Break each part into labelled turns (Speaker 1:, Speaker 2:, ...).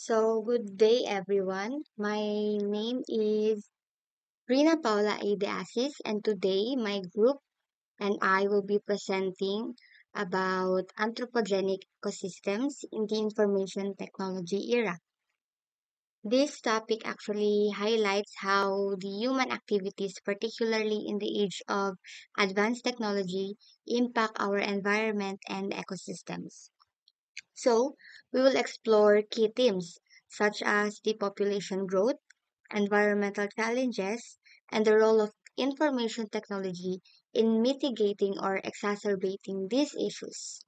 Speaker 1: So, good day, everyone. My name is Rina Paula A. De Asis, and today my group and I will be presenting about anthropogenic ecosystems in the information technology era. This topic actually highlights how the human activities, particularly in the age of advanced technology, impact our environment and ecosystems. So, we will explore key themes such as the population growth, environmental challenges, and the role of information technology in mitigating or exacerbating these issues.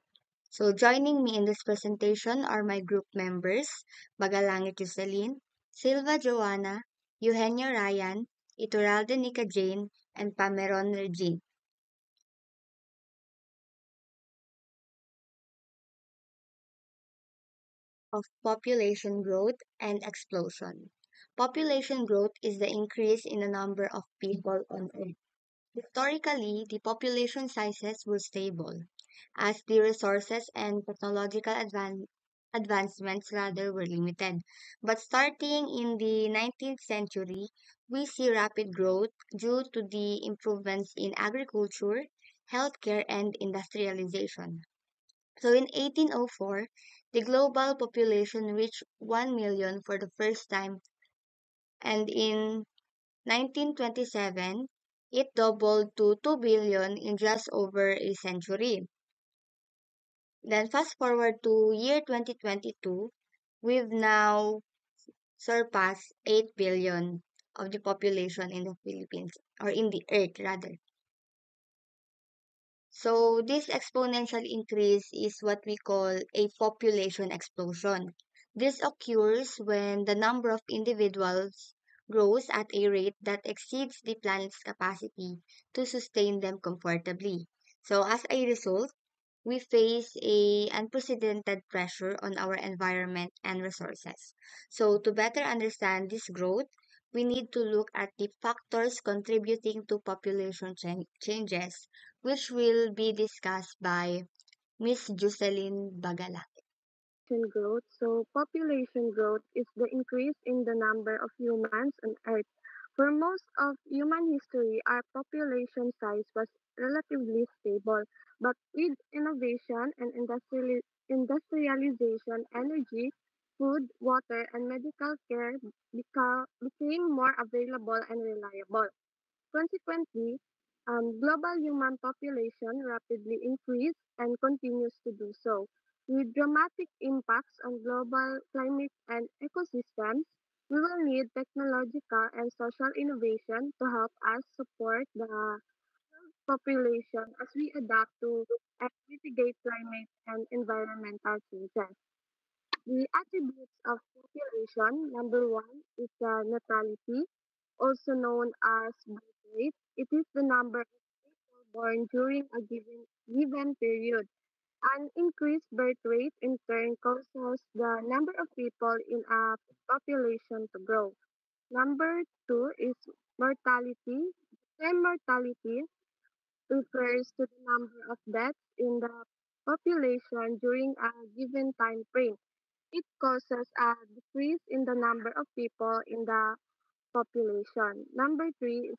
Speaker 1: So, joining me in this presentation are my group members, Magalangit Jocelyn, Silva Joanna, Eugenio Ryan, Ituralde Nika Jane, and Pameron Regine. Of population growth and explosion. Population growth is the increase in the number of people on Earth. Historically, the population sizes were stable, as the resources and technological advancements rather were limited. But starting in the 19th century, we see rapid growth due to the improvements in agriculture, healthcare, and industrialization. So in 1804, the global population reached 1 million for the first time, and in 1927, it doubled to 2 billion in just over a century. Then fast forward to year 2022, we've now surpassed 8 billion of the population in the Philippines, or in the earth rather. So this exponential increase is what we call a population explosion. This occurs when the number of individuals grows at a rate that exceeds the planet's capacity to sustain them comfortably. So as a result, we face a unprecedented pressure on our environment and resources. So to better understand this growth, we need to look at the factors contributing to population changes, which will be discussed by Miss Jocelyn Bagala.
Speaker 2: Population growth. So, population growth is the increase in the number of humans on Earth. For most of human history, our population size was relatively stable, but with innovation and industrialization, energy, food, water, and medical care became more available and reliable. Consequently, global human population rapidly increased and continues to do so. With dramatic impacts on global climate and ecosystems, we will need technological and social innovation to help us support the population as we adapt to and mitigate climate and environmental changes. The attributes of population, number one, is natality, also known as birth rate. It is the number of people born during a given period. An increased birth rate in turn causes the number of people in a population to grow. Number two is mortality. The term mortality refers to the number of deaths in the population during a given time frame. It causes a decrease in the number of people in the population. Number three is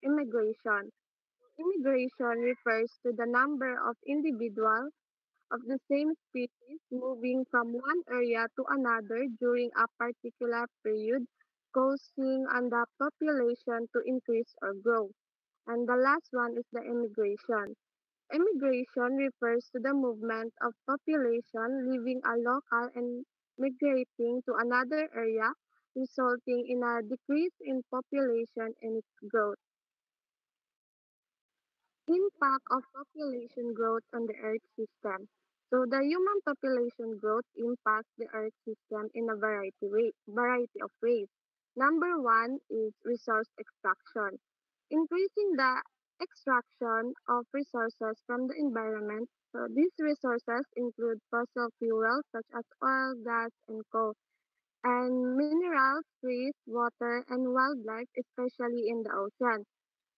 Speaker 2: immigration. Immigration refers to the number of individuals of the same species moving from one area to another during a particular period, causing on the population to increase or grow. And the last one is the immigration. Immigration refers to the movement of population leaving a local and migrating to another area, resulting in a decrease in population and its growth. Impact of population growth on the Earth system. So the human population growth impacts the Earth system in a variety of ways. Number one is resource extraction. Increasing the extraction of resources from the environment. So these resources include fossil fuels such as oil, gas, and coal, and minerals, trees, water, and wildlife, especially in the ocean.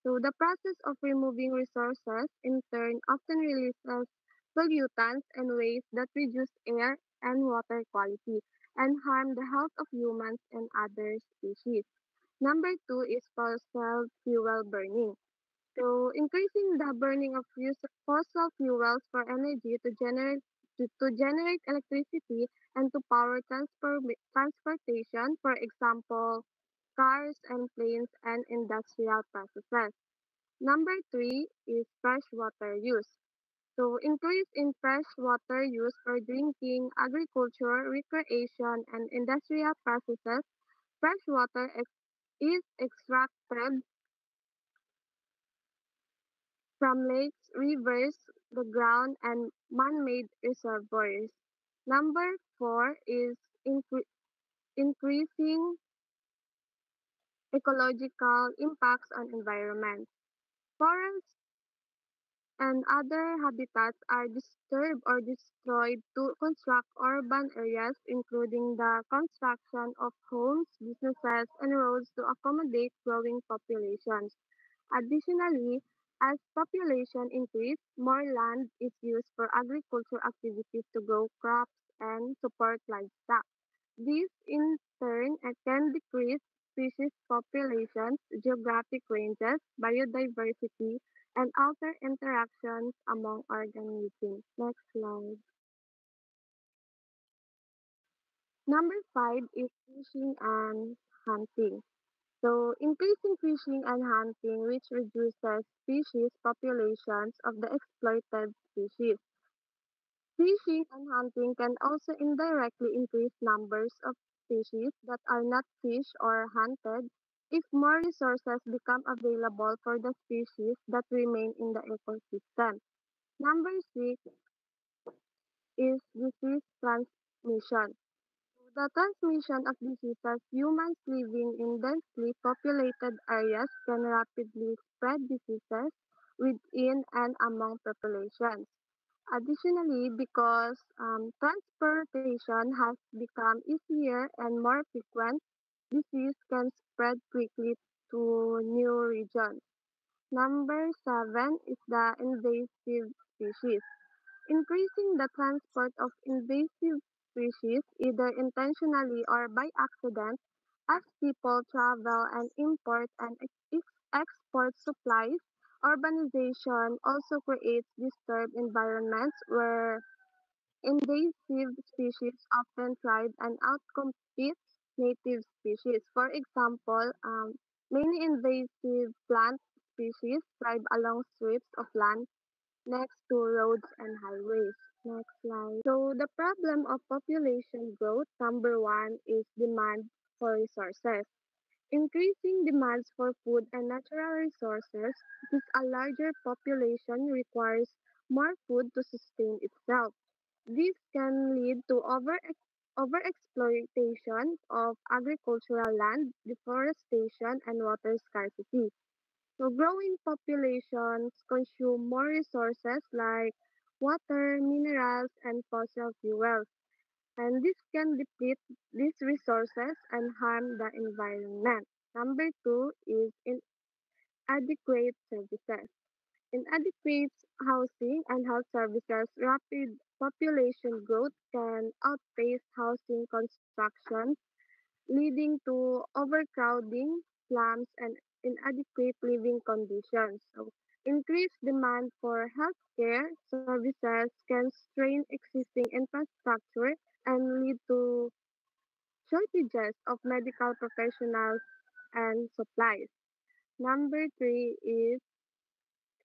Speaker 2: So the process of removing resources in turn often releases pollutants and waste that reduce air and water quality and harm the health of humans and other species. Number two is fossil fuel burning. So, increasing the burning of fossil fuels for energy to generate electricity and to power transportation, for example, cars and planes and industrial processes. Number three is freshwater use. So, increase in freshwater use for drinking, agriculture, recreation, and industrial processes. Is extracted from lakes, rivers, the ground, and man-made reservoirs. Number four is increasing ecological impacts on environment. Forests and other habitats are disturbed or destroyed to construct urban areas, including the construction of homes, businesses, and roads to accommodate growing populations. Additionally, as population increase, more land is used for agricultural activities to grow crops and support livestock. This in turn can decrease species populations, geographic ranges, biodiversity, and alter interactions among organisms. Next slide. Number five is fishing and hunting. So, increasing fishing and hunting, which reduces species populations of the exploited species. Fishing and hunting can also indirectly increase numbers of species that are not fished or hunted if more resources become available for the species that remain in the ecosystem. Number six is disease transmission. The transmission of diseases, humans living in densely populated areas can rapidly spread diseases within and among populations. Additionally, because transportation has become easier and more frequent, disease can spread quickly to new regions. Number seven is the invasive species. Increasing the transport of invasive species, either intentionally or by accident, as people travel and import and export supplies. Urbanization also creates disturbed environments where invasive species often thrive and outcompete native species. For example, many invasive plant species thrive along strips of land next to roads and highways. Next slide. So the problem of population growth, number one, is demand for resources. Increasing demands for food and natural resources with a larger population requires more food to sustain itself. This can lead to overexploitation of agricultural land, deforestation, and water scarcity. So growing populations consume more resources like water, minerals, and fossil fuels, and this can deplete these resources and harm the environment. Number two is inadequate services. Inadequate housing and health services, rapid population growth can outpace housing construction, leading to overcrowding, slums, and inadequate living conditions. So, increased demand for healthcare services can strain existing infrastructure and lead to shortages of medical professionals and supplies. Number three is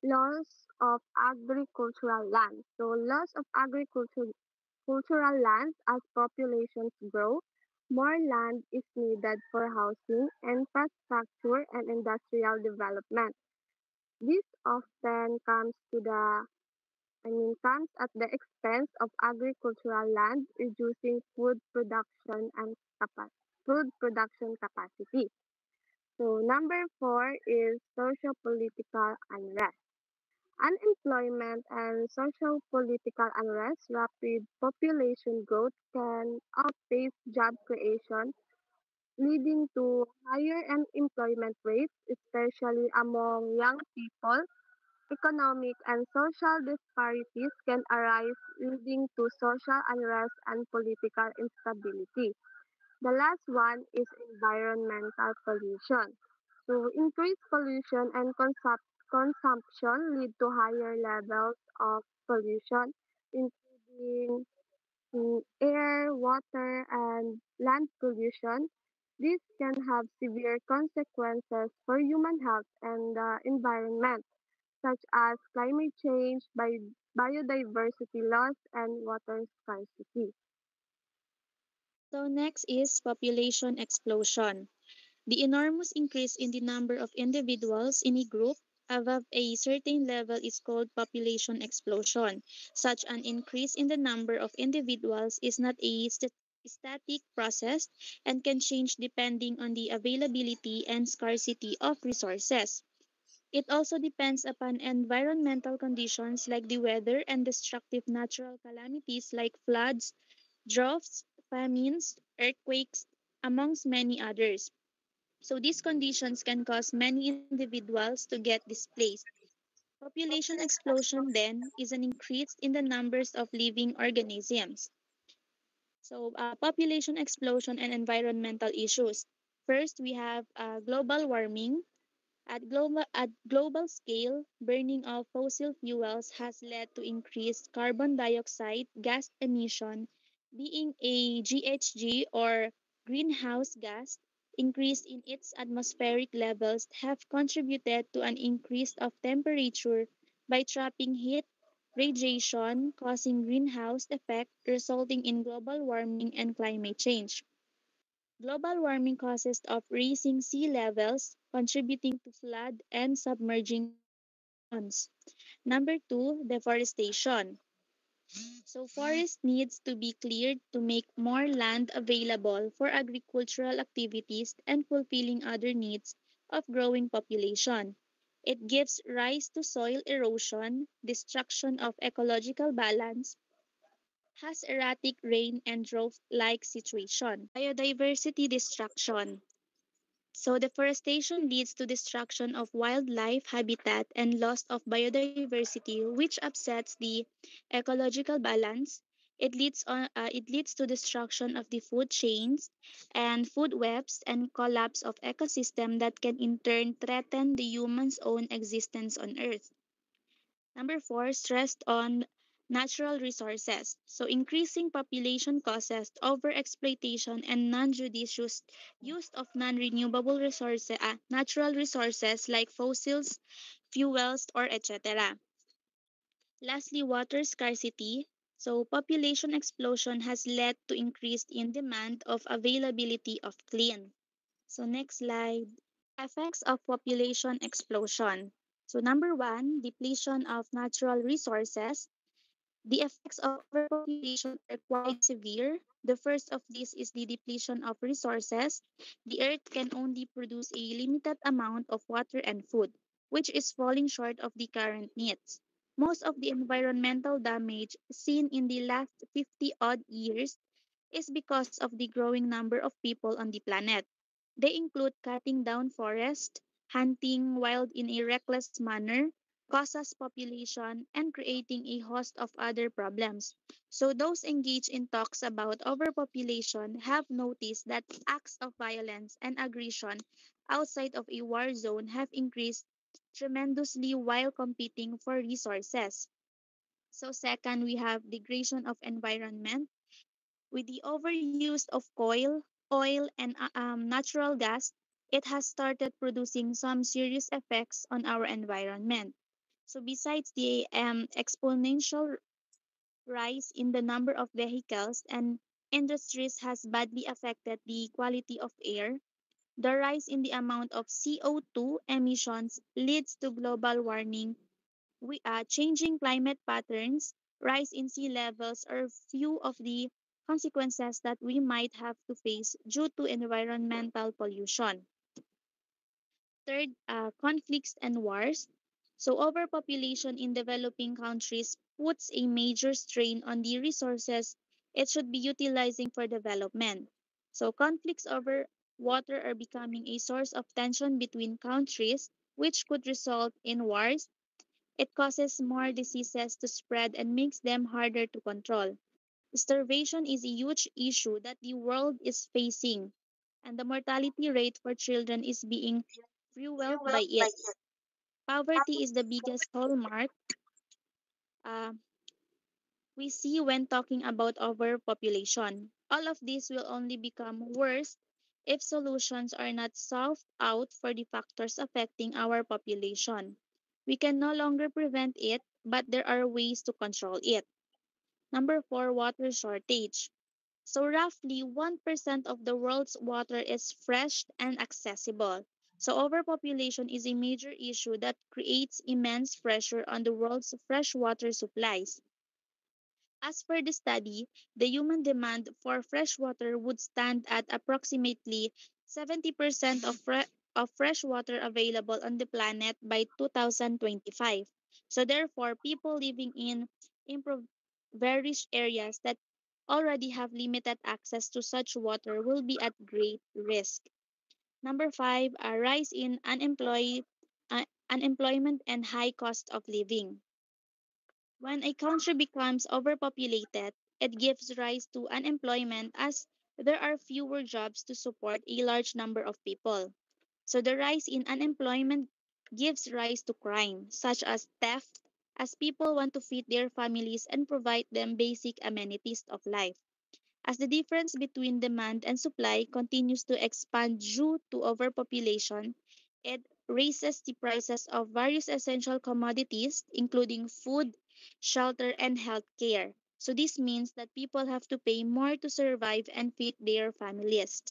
Speaker 2: loss of agricultural land. So, loss of cultural land as populations grow, more land is needed for housing, infrastructure, and industrial development. This often comes at the expense of agricultural land, reducing food production capacity. So number four is social political unrest. Unemployment and social political unrest, rapid population growth can outpace job creation, leading to higher unemployment rates, especially among young people. Economic and social disparities can arise, leading to social unrest and political instability. The last one is environmental pollution. So increased pollution and consumption lead to higher levels of pollution, including air, water, and land pollution. This can have severe consequences for human health and the environment, such as climate change, biodiversity loss, and water scarcity.
Speaker 3: So next is population explosion. The enormous increase in the number of individuals in a group above a certain level is called population explosion. Such an increase in the number of individuals is not a static process and can change depending on the availability and scarcity of resources. It also depends upon environmental conditions like the weather and destructive natural calamities like floods, droughts, famines, earthquakes, amongst many others. So these conditions can cause many individuals to get displaced. Population explosion then is an increase in the numbers of living organisms. So population explosion and environmental issues. First, we have global warming. At global scale, burning of fossil fuels has led to increased carbon dioxide gas emission, being a GHG or greenhouse gas. Increase in its atmospheric levels have contributed to an increase of temperature by trapping heat radiation, causing greenhouse effect, resulting in global warming and climate change. Global warming causes of raising sea levels, contributing to flood and submerging populations. Number two, deforestation. So forest needs to be cleared to make more land available for agricultural activities and fulfilling other needs of growing population. It gives rise to soil erosion, destruction of ecological balance, has erratic rain and drought-like situation. Biodiversity destruction. So deforestation leads to destruction of wildlife habitat and loss of biodiversity, which upsets the ecological balance. It leads to destruction of the food chains and food webs and collapse of ecosystem that can in turn threaten the human's own existence on Earth. Number four, stressed on natural resources. So increasing population causes overexploitation and non-judicious use of non-renewable resources, natural resources like fossils, fuels, or etc. Lastly, water scarcity. So population explosion has led to increase in demand of availability of clean. So next slide. Effects of population explosion. So number one, depletion of natural resources. The effects of overpopulation are quite severe. The first of these is the depletion of resources. The earth can only produce a limited amount of water and food, which is falling short of the current needs. Most of the environmental damage seen in the last 50 odd years is because of the growing number of people on the planet. They include cutting down forests, hunting wild in a reckless manner, causes population, and creating a host of other problems. So those engaged in talks about overpopulation have noticed that acts of violence and aggression outside of a war zone have increased tremendously while competing for resources. So second, we have degradation of environment. With the overuse of oil, and natural gas, it has started producing some serious effects on our environment. So, besides the exponential rise in the number of vehicles and industries has badly affected the quality of air, the rise in the amount of CO2 emissions leads to global warming, changing climate patterns, rise in sea levels are few of the consequences that we might have to face due to environmental pollution. Third, conflicts and wars. So, overpopulation in developing countries puts a major strain on the resources it should be utilizing for development. So, conflicts over water are becoming a source of tension between countries, which could result in wars It causes more diseases to spread and makes them harder to control. Starvation is a huge issue that the world is facing, and the mortality rate for children is being fueled by it. Poverty is the biggest hallmark uh, we see when talking about overpopulation. All of this will only become worse if solutions are not sought out for the factors affecting our population. We can no longer prevent it, but there are ways to control it. Number four, water shortage. So, roughly 1% of the world's water is fresh and accessible. So, overpopulation is a major issue that creates immense pressure on the world's freshwater supplies. As per the study, the human demand for fresh water would stand at approximately 70% of fresh water available on the planet by 2025. So therefore, people living in impoverished areas that already have limited access to such water will be at great risk. Number five, a rise in unemployment and high cost of living. When a country becomes overpopulated, it gives rise to unemployment as there are fewer jobs to support a large number of people. So the rise in unemployment gives rise to crime, such as theft, as people want to feed their families and provide them basic amenities of life. As the difference between demand and supply continues to expand due to overpopulation, it raises the prices of various essential commodities, including food, shelter, and health care. So, this means that people have to pay more to survive and feed their families.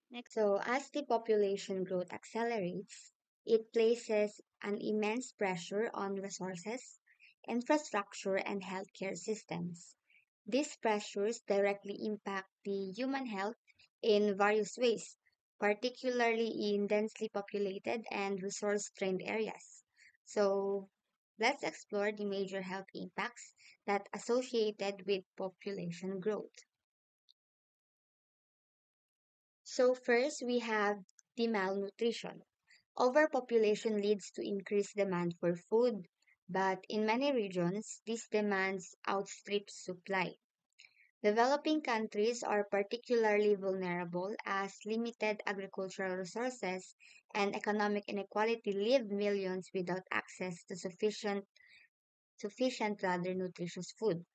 Speaker 3: Next.
Speaker 1: So, as the population growth accelerates, it places an immense pressure on resources, infrastructure, and healthcare systems. These pressures directly impact the human health in various ways, particularly in densely populated and resource strained areas. So, let's explore the major health impacts that associated with population growth. So first we have the malnutrition. Overpopulation leads to increased demand for food, but in many regions, these demands outstrip supply. Developing countries are particularly vulnerable as limited agricultural resources and economic inequality leave millions without access to sufficient rather nutritious food.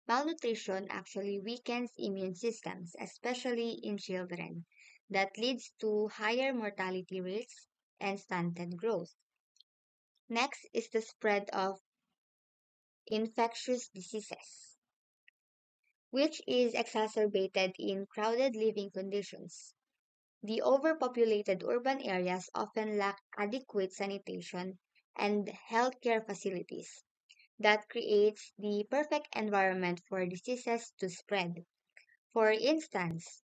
Speaker 1: Malnutrition actually weakens immune systems, especially in children. That leads to higher mortality rates and stunted growth. Next is the spread of infectious diseases, which is exacerbated in crowded living conditions. The overpopulated urban areas often lack adequate sanitation and healthcare facilities. That creates the perfect environment for diseases to spread. For instance,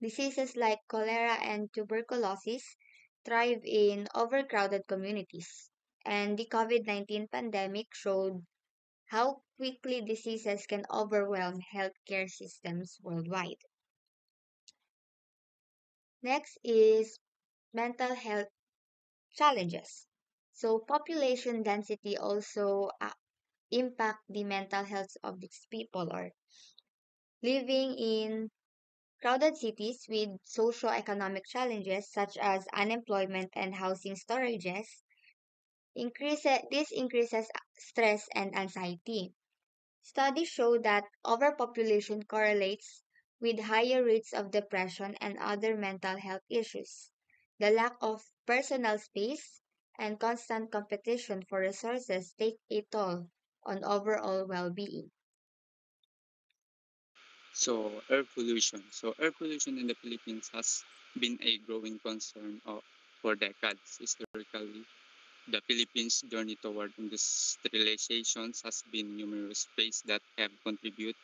Speaker 1: diseases like cholera and tuberculosis thrive in overcrowded communities, and the COVID-19 pandemic showed how quickly diseases can overwhelm healthcare systems worldwide. Next is mental health challenges. So, population density also impact the mental health of these people or living in crowded cities with socio-economic challenges such as unemployment and housing storages increases stress and anxiety. Studies show that overpopulation correlates with higher rates of depression and other mental health issues. The lack of personal space and constant competition for resources take a toll on overall well-being.
Speaker 4: Air pollution in the Philippines has been a growing concern for decades. Historically, the Philippines' journey toward industrialization has been numerous ways that have contributed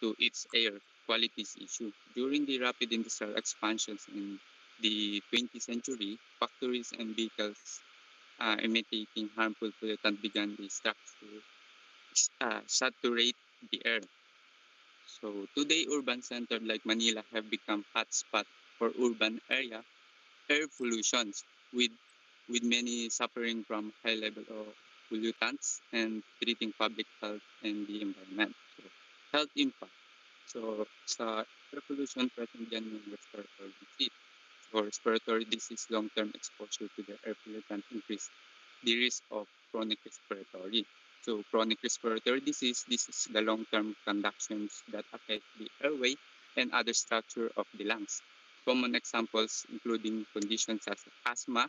Speaker 4: to its air qualities issue. During the rapid industrial expansions in the 20th century, factories and vehicles emitting harmful pollutants began the structure saturate the air. So today, urban centers like Manila have become hotspots for urban area air pollutions, with with many suffering from high level of pollutants and treating public health and the environment. So, health impact. So, sa air pollution, present dyan yung respiratory disease. So, respiratory disease, long-term exposure to the air pollutant increase the risk of chronic respiratory. So, chronic respiratory disease, this is the long-term conductions that affect the airway and other structure of the lungs. Common examples including conditions such as asthma,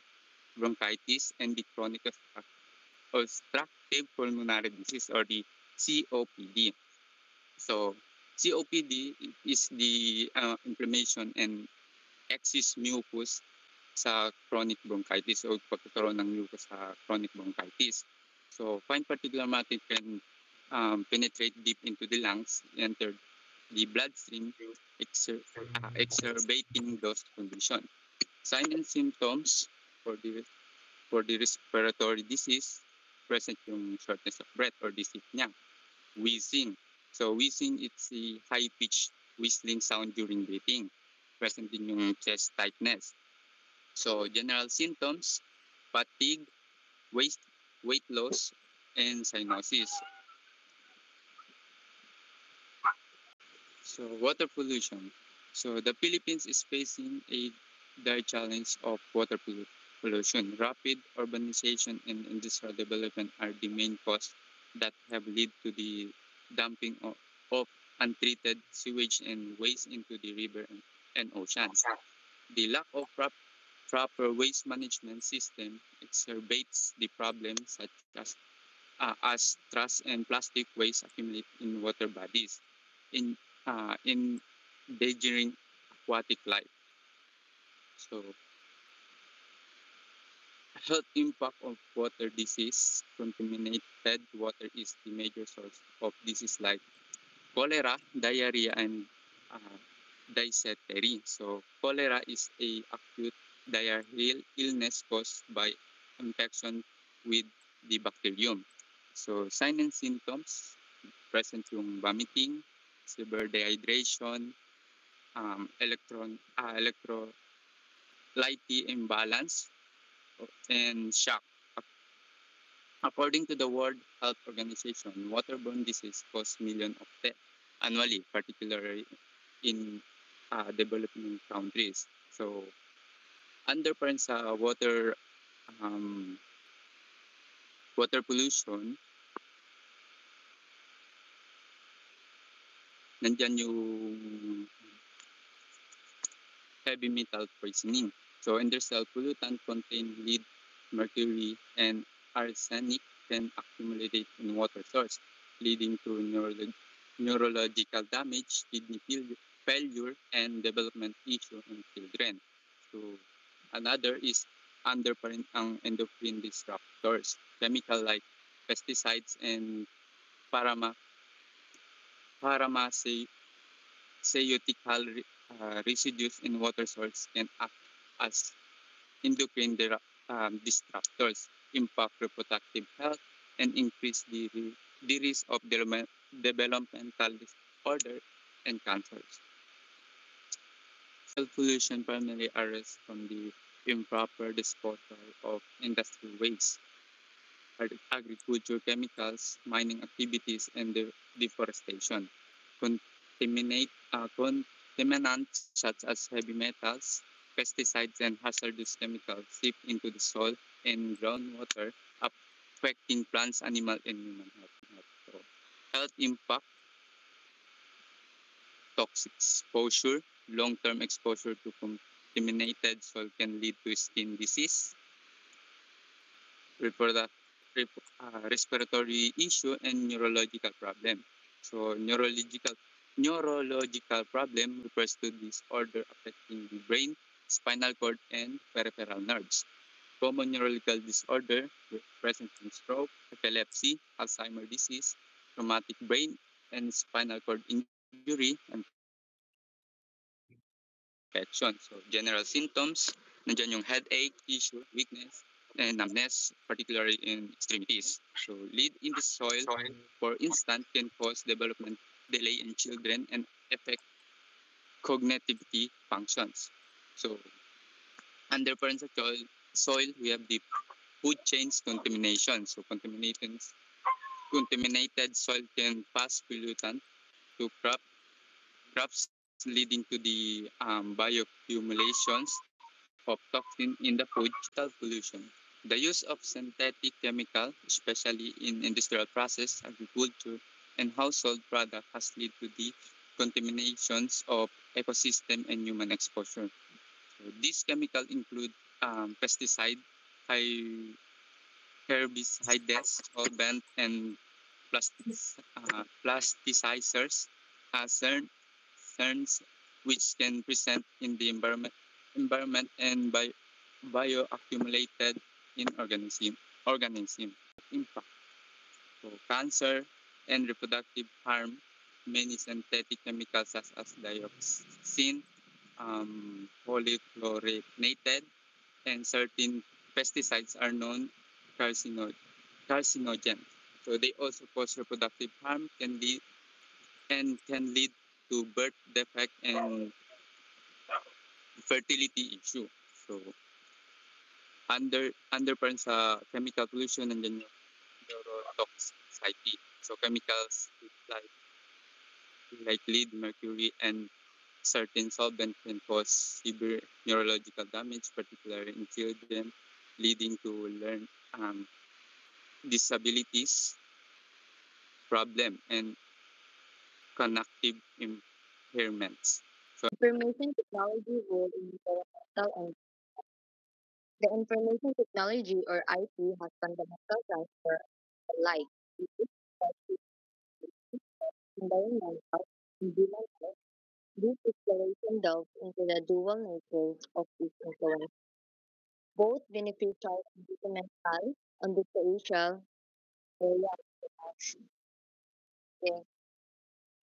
Speaker 4: bronchitis, and the chronic obstructive pulmonary disease or the COPD. So, COPD is the inflammation and excess mucus sa chronic bronchitis o pagkakaroon ng mucus sa chronic bronchitis. So, fine particulate matter can penetrate deep into the lungs, enter the bloodstream, exacerbating those conditions. Signs and symptoms for the respiratory disease, present yung shortness of breath or dyspnea, wheezing. So, wheezing, it's a high-pitched whistling sound during breathing. Present din yung chest tightness. So, general symptoms, fatigue, weight loss, and cyanosis. So, water pollution. So, the Philippines is facing a dire challenge of water pollution. Rapid urbanization and industrial development are the main cause that have led to the dumping of untreated sewage and waste into the river and oceans. The lack of proper waste management system exacerbates the problem such as trash and plastic waste accumulate in water bodies, in endangering aquatic life. So, health impact of water disease. Contaminated water is the major source of disease like cholera, diarrhea, and uh, dysentery. So, cholera is a acute diarrheal illness caused by infection with the bacterium. So, signs and symptoms, present yung vomiting, severe dehydration, electrolyte imbalance, and shock. According to the World Health Organization, waterborne disease cause millions of deaths annually, particularly in developing countries. So, under pa rin sa water pollution, nandyan yung heavy metal poisoning. So, industrial pollutant contain lead, mercury, and arsenic can accumulate in water source, leading to neurological damage, kidney failure, and development issue in children. So, another is under pa rin ang endocrine disruptors, chemical like pesticides and pharmaceutical residues in water source can act as endocrine disruptors, impact reproductive health, and increase the risk of developmental disorder and cancers. Soil pollution primarily arises from the improper disposal of industrial waste, agriculture chemicals, mining activities, and deforestation. Contaminants such as heavy metals, pesticides, and hazardous chemicals seep into the soil and groundwater, affecting plants, animal, and human health. So, health impact, toxic exposure, long-term exposure to contaminated soil can lead to skin disease, respiratory issue, and neurological problem. So, neurological problem refers to disorder affecting the brain, spinal cord, and peripheral nerves. Common neurological disorder present in stroke, epilepsy, Alzheimer's disease, traumatic brain and spinal cord injury, and infection. So, general symptoms, nandiyan yung headache, issue, weakness, and numbness, particularly in extremities. So, lead in the soil, for instance, can cause development delay in children and affect cognitivity functions. So, under parent soil, we have the food chains contamination. So contaminated soil can pass pollutant to crops leading to the bioaccumulations of toxin in the food pollution. The use of synthetic chemical, especially in industrial process, agriculture, and household product has led to the contaminations of ecosystem and human exposure. So these chemicals include pesticide, hy- herbicides, solvent, and plasticizers, cern, cerns, which can present in the environment and bioaccumulated in organism impact. So cancer and reproductive harm, many synthetic chemicals such as dioxin, polychlorinated, and certain pesticides are known carcino- carcinogen. So they also cause reproductive harm, can lead to birth defect and fertility issue. So underpin sa chemical pollution and then neurotoxicity. So chemicals like lead, mercury, and certain solvent can cause severe neurological damage, particularly in children, leading to learn disabilities, problem, and cognitive impairments. So
Speaker 1: Information technology role in environmental and the information technology or IT has fundamental transfer alike. It is environmental and human health. This exploration delves into the dual nature of this influence, both beneficial and detrimental on the social area of the action. Okay.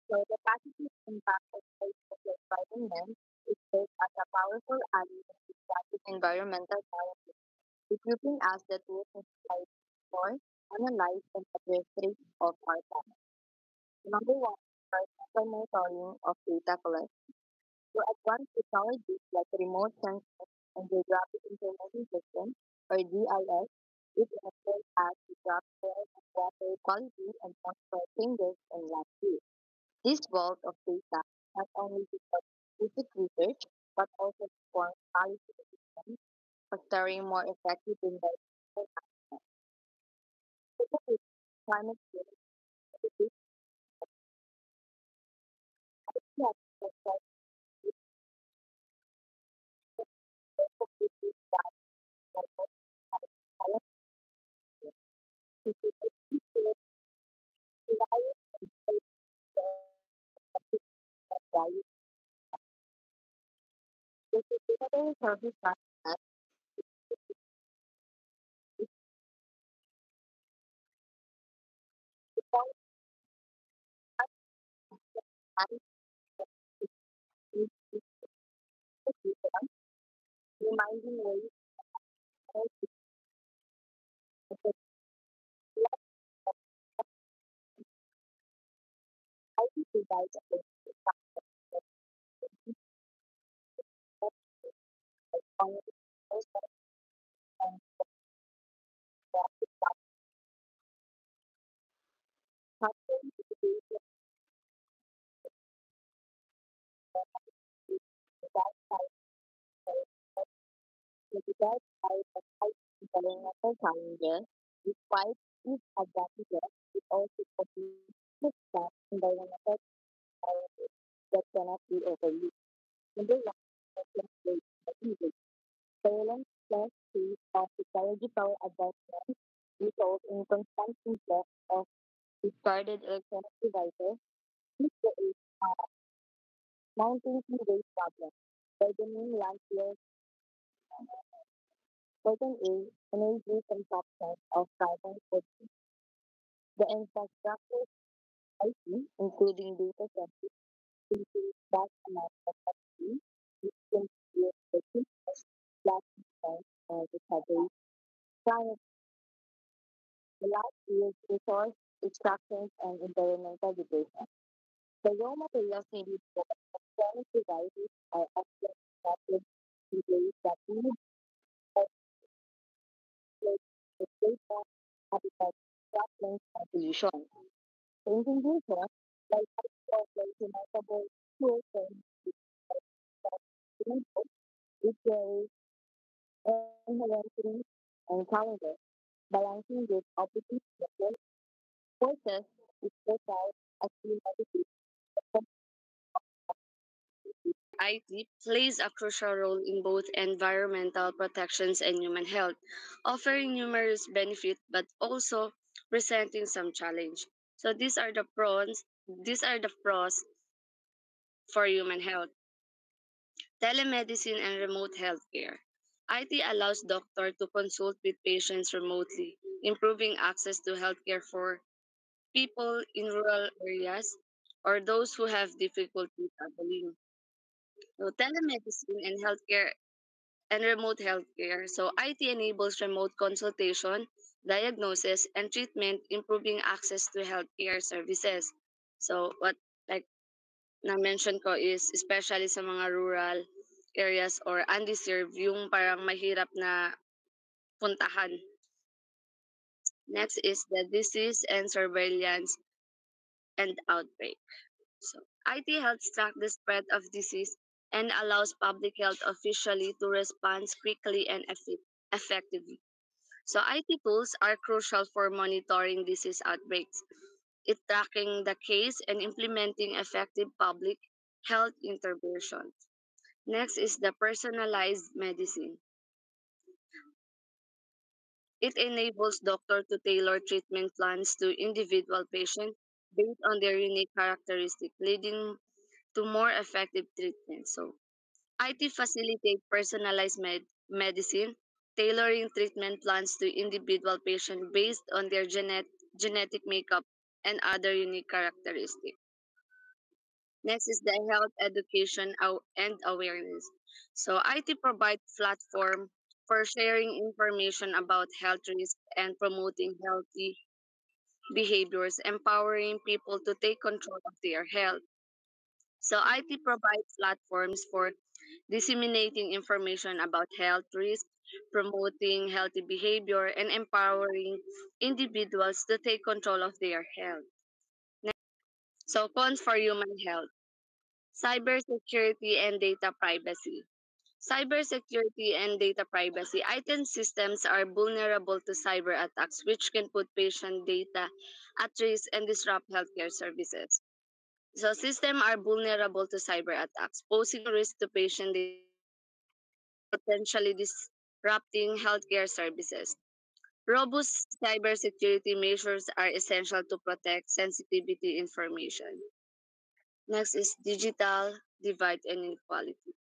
Speaker 1: So the positive impact of social environment is served as a powerful ally in combating environmental challenges, equipping us the tools necessary for analyze and address threats of our time. Number one, environmental monitoring of data collection. So advanced technologies like remote sensing and geographic information system or GIS, which enables us to track soil and water quality and monitor changes in landscape. This wealth of data not only supports scientific research but also informs policy decisions, fostering more effective environmental management. Second is climate change mitigation strategies that reduce gas levels and the sustainable service management and reminding ways that society provides a platform and factory education that mitigate by environmental challenges. Despite these advantages, it also contributes that environmental challenges that cannot be overlooked. Number one, technology. Surveillance plus pace of technological advancement result in constant influx of discarded electronic devices. This creates a mounting waste problem. Burdening landfills, certain energy consumption of carbon footprint. The infrastructure IT, including data centers, includes vast amount of energy, which contributes to cheapest plastic recovery. Climate, the last is resource extractions and environmental degradation. The raw materials needed for electronic devices are often extracted in ways that lead
Speaker 2: data, habitat, crackling, and pollution. So in conclusion, like plays remarkable role in with their inherently and challenges, balancing with opportunities, forces, is fertile as humanity. IT plays a crucial role in both environmental protections and human health, offering numerous benefits but also presenting some challenge. So these are the pros for human health. Telemedicine and remote healthcare. IT allows doctors to consult with patients remotely, improving access to healthcare for people in rural areas or those who have difficulty traveling. So telemedicine and healthcare and remote healthcare. So IT enables remote consultation, diagnosis, and treatment, improving access to healthcare services. So what like na-mention ko is especially sa mga rural areas or undeserved, yung parang mahirap na puntahan. Next is the disease and surveillance and outbreak. So IT helps track the spread of disease and allows public health officially to respond quickly and effectively. So IT tools are crucial for monitoring disease outbreaks, it tracking the case and implementing effective public health interventions. Next is the personalized medicine. It enables doctors to tailor treatment plans to individual patients based on their unique characteristics, leading to more effective treatment. So, IT facilitates personalized medicine, tailoring treatment plans to individual patients based on their genetic makeup and other unique characteristics. Next is the health education and awareness. So IT provides platform for sharing information about health risks and promoting healthy behaviors, empowering people to take control of their health. So IT provides platforms for disseminating information about health risks, promoting healthy behavior, and empowering individuals to take control of their health. So cons for human health. Cybersecurity and data privacy. Cybersecurity and data privacy. IT systems are vulnerable to cyber attacks, which can put patient data at risk and disrupt healthcare services. So, systems are vulnerable to cyber attacks, posing risk to patient data, potentially disrupting healthcare services. Robust cybersecurity measures are essential to protect sensitivity information. Next is digital divide and inequality.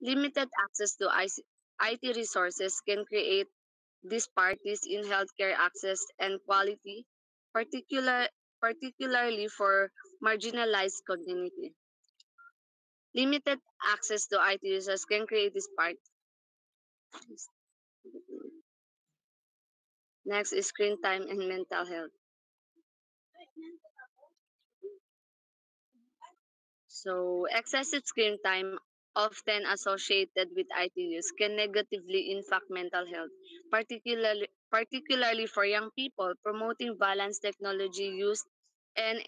Speaker 2: Limited access to IT resources can create disparities in healthcare access and quality, particular, particularly for marginalized communities. Limited access to IT resources can create disparities. Next is screen time and mental health. So, excessive screen time, often associated with IT use, can negatively impact mental health, particularly for young people. Promoting balanced technology use and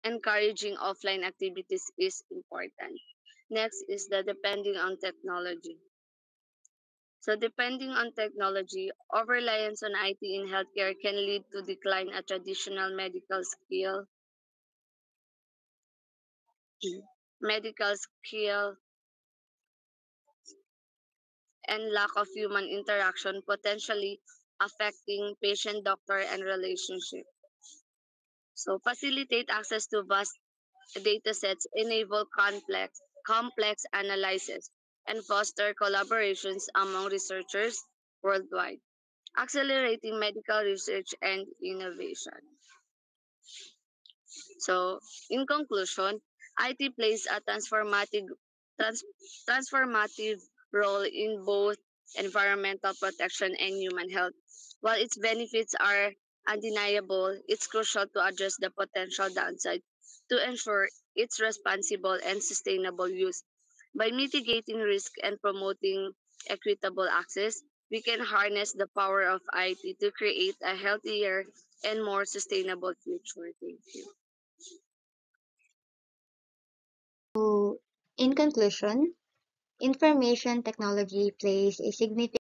Speaker 2: encouraging offline activities is important. Next is the depending on technology. So, depending on technology, over reliance on IT in healthcare can lead to decline at traditional medical skill and lack of human interaction, potentially affecting patient doctor and relationship. So facilitate access to vast data sets, enable complex analysis, and foster collaborations among researchers worldwide, accelerating medical research and innovation. So, in conclusion, IT plays a trans- transformative role in both environmental protection and human health. While its benefits are undeniable, it's crucial to address the potential downside to ensure its responsible and sustainable use. By mitigating risk and promoting equitable access,
Speaker 5: we can harness the power of IT to create a healthier and more sustainable future. Thank you.
Speaker 1: So, in conclusion, information technology plays a significant